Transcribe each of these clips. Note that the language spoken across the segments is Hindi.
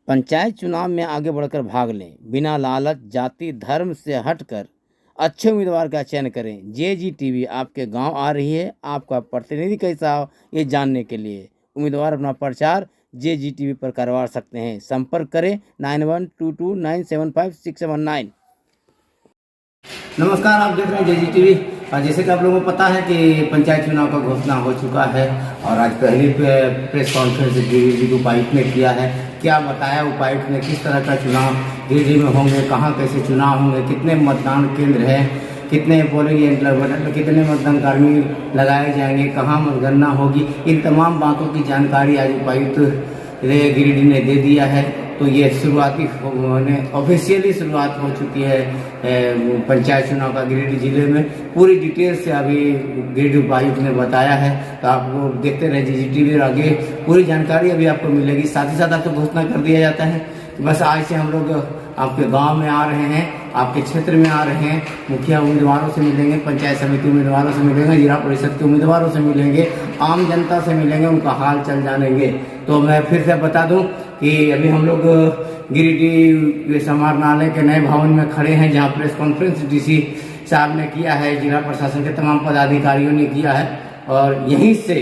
पंचायत चुनाव में आगे बढ़कर भाग लें। बिना लालच, जाति, धर्म से हटकर अच्छे उम्मीदवार का चयन करें। JG TV आपके गांव आ रही है। आपका प्रतिनिधि कैसा हो ये जानने के लिए उम्मीदवार अपना प्रचार JG TV पर करवा सकते हैं। संपर्क करें 9122975679। नमस्कार, आप देख रहे हैं JG TV। और जैसे कि आप लोगों को पता है कि पंचायत चुनाव का घोषणा हो चुका है और आज पहली प्रेस कॉन्फ्रेंस गिरिडीह के उपायुक्त ने किया है। क्या बताया उपायुक्त ने, किस तरह का चुनाव गिरिडीह में होंगे, कहाँ कैसे चुनाव होंगे, कितने मतदान केंद्र है, कितने पोलिंग एजेंट, कितने मतदान कर्मी लगाए जाएंगे, कहाँ मतगणना होगी, इन तमाम बातों की जानकारी आज उपायुक्त गिरिडीह ने दे दिया है। तो ये शुरुआती ऑफिशियली शुरुआत हो चुकी है पंचायत चुनाव का गिरिडीह जिले में। पूरी डिटेल से अभी गिरिडीह उपायुक्त ने बताया है, तो आप लोग देखते रहे JG TV और आगे पूरी जानकारी अभी आपको मिलेगी। साथ ही साथ आपको घोषणा कर दिया जाता है कि बस आज से हम लोग आपके गांव में आ रहे हैं, आपके क्षेत्र में आ रहे हैं, मुखिया उम्मीदवारों से मिलेंगे, पंचायत समिति उम्मीदवारों से मिलेंगे, जिला परिषद के उम्मीदवारों से मिलेंगे, आम जनता से मिलेंगे, उनका हाल चाल जानेंगे। तो मैं फिर से बता दूं कि अभी हम लोग गिरिडीह समाहरणालय के नए भवन में खड़े हैं, जहां प्रेस कॉन्फ्रेंस DC साहब ने किया है, जिला प्रशासन के तमाम पदाधिकारियों ने किया है और यहीं से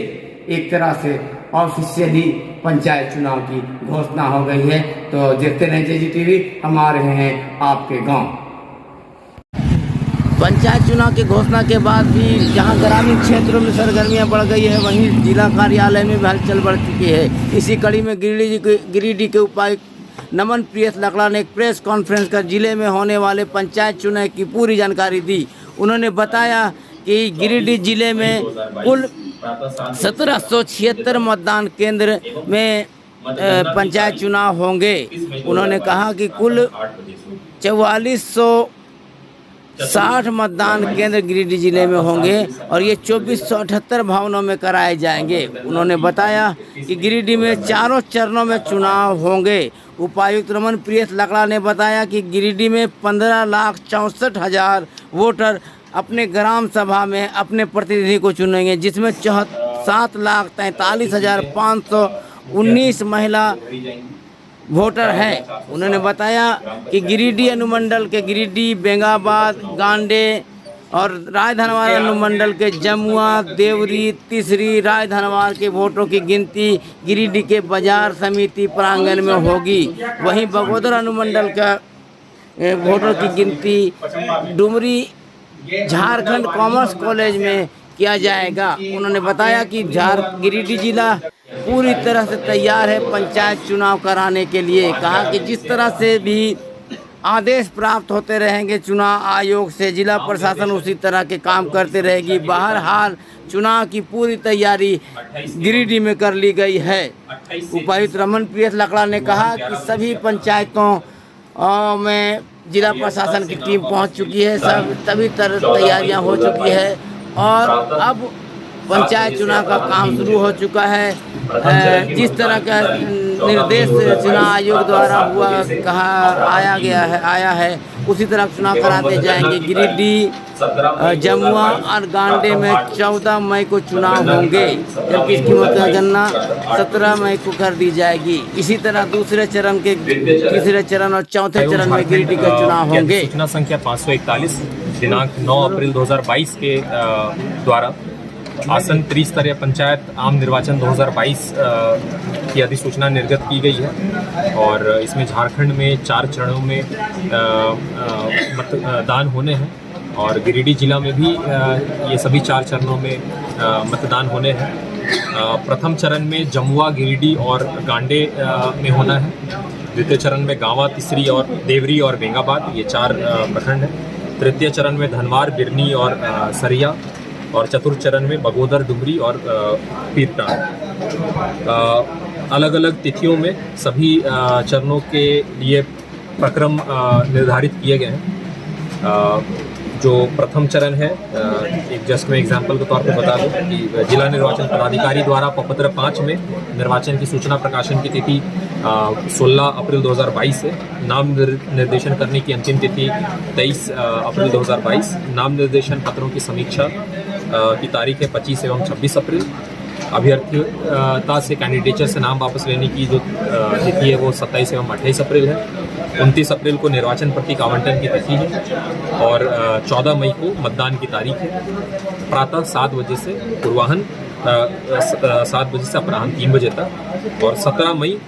एक तरह से ऑफिशियली पंचायत चुनाव की घोषणा हो गई है। तो देखते रहें JG TV, हम आ रहे हैं आपके गांव। पंचायत चुनाव की घोषणा के बाद भी जहां ग्रामीण क्षेत्रों में सरगर्मियां बढ़ गई है, वहीं जिला कार्यालय में भी हलचल बढ़ चुकी है। इसी कड़ी में गिरिडीह के उपायुक्त नमन प्रियस लकड़ा ने एक प्रेस कॉन्फ्रेंस कर जिले में होने वाले पंचायत चुनाव की पूरी जानकारी दी। उन्होंने बताया कि गिरिडीह जिले में कुल 1776 मतदान केंद्र में पंचायत चुनाव होंगे। उन्होंने कहा कि कुल 4460 मतदान केंद्र गिरिडीह जिले में होंगे और ये 2478 भवनों में कराए जाएंगे। उन्होंने बताया कि गिरिडीह में चारों चरणों में चुनाव होंगे। उपायुक्त रमन प्रियस लकड़ा ने बताया कि गिरिडीह में 15,64,000 वोटर अपने ग्राम सभा में अपने प्रतिनिधि को चुनेंगे, जिसमें 7,43,519 महिला वोटर हैं। उन्होंने बताया कि गिरिडीह अनुमंडल के गिरिडीह, बेंगाबाद, गांडे और रायधनवार अनुमंडल के जमुआ, देवरी, तीसरी, रायधनवार के वोटों की गिनती गिरिडीह के बाजार समिति प्रांगण में होगी। वहीं बगोदर अनुमंडल का वोटों की गिनती डुमरी झारखंड कॉमर्स कॉलेज में किया जाएगा। उन्होंने बताया कि गिरिडीह जिला पूरी तरह से तैयार है पंचायत चुनाव कराने के लिए। कहा कि जिस तरह से भी आदेश प्राप्त होते रहेंगे चुनाव आयोग से, जिला प्रशासन उसी तरह के काम करते रहेगी। बहरहाल चुनाव की पूरी तैयारी गिरिडीह में कर ली गई है। उपायुक्त रमन प्रियस लकड़ा ने कहा कि सभी पंचायतों में जिला प्रशासन की टीम पहुंच चुकी है, सभी तरह तैयारियां हो चुकी है और अब पंचायत चुनाव का काम शुरू हो चुका है। जिस तरह का निर्देश चुनाव आयोग द्वारा आया है उसी तरह चुनाव कराते जाएंगे। गिरिडीह, जमुआ और गांडे में 14 मई को चुनाव होंगे, जबकि इसकी मतगणना 17 मई को कर दी जाएगी। इसी तरह दूसरे चरण के तीसरे चरण और चौथे चरण में गिरिडीह का चुनाव होंगे। सूचना संख्या 541 दिनांक 9 अप्रैल 2022 के द्वारा आसन त्रिस्तरीय पंचायत आम निर्वाचन 2022 की अधिसूचना निर्गत की गई है और इसमें झारखंड में 4 चरणों में मतदान होने हैं और गिरिडीह जिला में भी ये सभी 4 चरणों में मतदान होने हैं। प्रथम चरण में जमुआ, गिरिडीह और गांडे में होना है। द्वितीय चरण में गांवा, तीसरी और देवरी और बेंगाबाद, ये 4 प्रखंड हैं। तृतीय चरण में धनवार, बिरनी और सरिया और चतुर्थ चरण में बगोदर, डुमरी और पीरटांड। अलग अलग तिथियों में सभी चरणों के लिए प्रक्रम निर्धारित किए गए हैं। जो प्रथम चरण है, एक जस्ट में एग्जाम्पल के तौर पर बता दूं कि जिला निर्वाचन पदाधिकारी द्वारा प्रपत्र 5 में निर्वाचन की सूचना प्रकाशन की तिथि 16 अप्रैल 2022 है। नाम निर्देशन करने की अंतिम तिथि 23 अप्रैल 2022। नाम निर्देशन पत्रों की समीक्षा की तारीख है 25 एवं 26 अप्रैल। अभ्यर्थता से कैंडिडेचर से नाम वापस लेने की जो तिथि है वो 27 एवं 28 अप्रैल है। 29 अप्रैल को निर्वाचन प्रतीक आवंटन की तिथि है और 14 मई को मतदान की तारीख है। प्रातः 7 बजे से पूर्वाहन 7 बजे से अपराह्न 3 बजे तक और 17 मई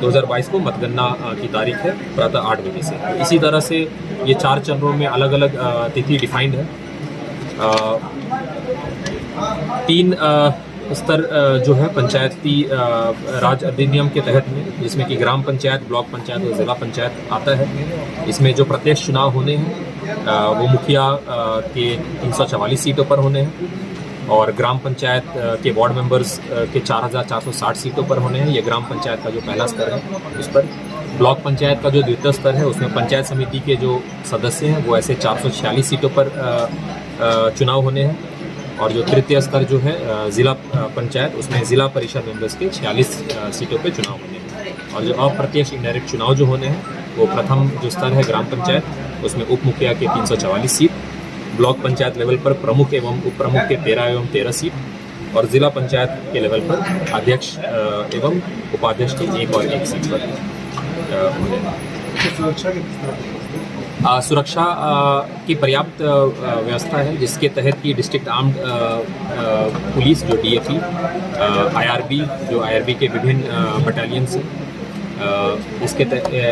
2022 को मतगणना की तारीख है प्रातः 8 बजे से। इसी तरह से ये 4 चरणों में अलग अलग तिथि डिफाइंड है। 3 स्तर जो है पंचायती राज अधिनियम के तहत में, जिसमें कि ग्राम पंचायत, ब्लॉक पंचायत और जिला पंचायत आता है। इसमें जो प्रत्यक्ष चुनाव होने हैं वो मुखिया के 344 सीटों पर होने हैं और ग्राम पंचायत के वार्ड मेंबर्स के 4460 सीटों पर होने हैं। ये ग्राम पंचायत का जो पहला स्तर है उस पर। ब्लॉक पंचायत का जो द्वितीय स्तर है उसमें पंचायत समिति के जो सदस्य हैं वो ऐसे 446 सीटों पर चुनाव होने हैं और जो तृतीय स्तर जो है जिला पंचायत, उसमें जिला परिषद मेंबर्स के 46 सीटों पे चुनाव होने हैं। और जो अप्रत्यक्ष इनडायरेक्ट चुनाव जो होने हैं वो प्रथम जो स्तर है ग्राम पंचायत, उसमें उप मुखिया के 344 सीट, ब्लॉक पंचायत लेवल पर प्रमुख एवं उप प्रमुख के 13 एवं 13 सीट और जिला पंचायत के लेवल पर अध्यक्ष एवं उपाध्यक्ष की 1 और 1 सीट पर होने हैं। सुरक्षा की पर्याप्त व्यवस्था है, जिसके तहत की डिस्ट्रिक्ट आर्म्ड पुलिस जो DFE, IRB जो IRB के विभिन्न बटालियंस हैं,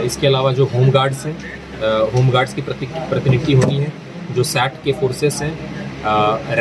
इसके अलावा जो होम गार्ड्स हैं, होम गार्ड्स की प्रतिनियुक्ति होनी है। जो SAT के फोर्सेस हैं,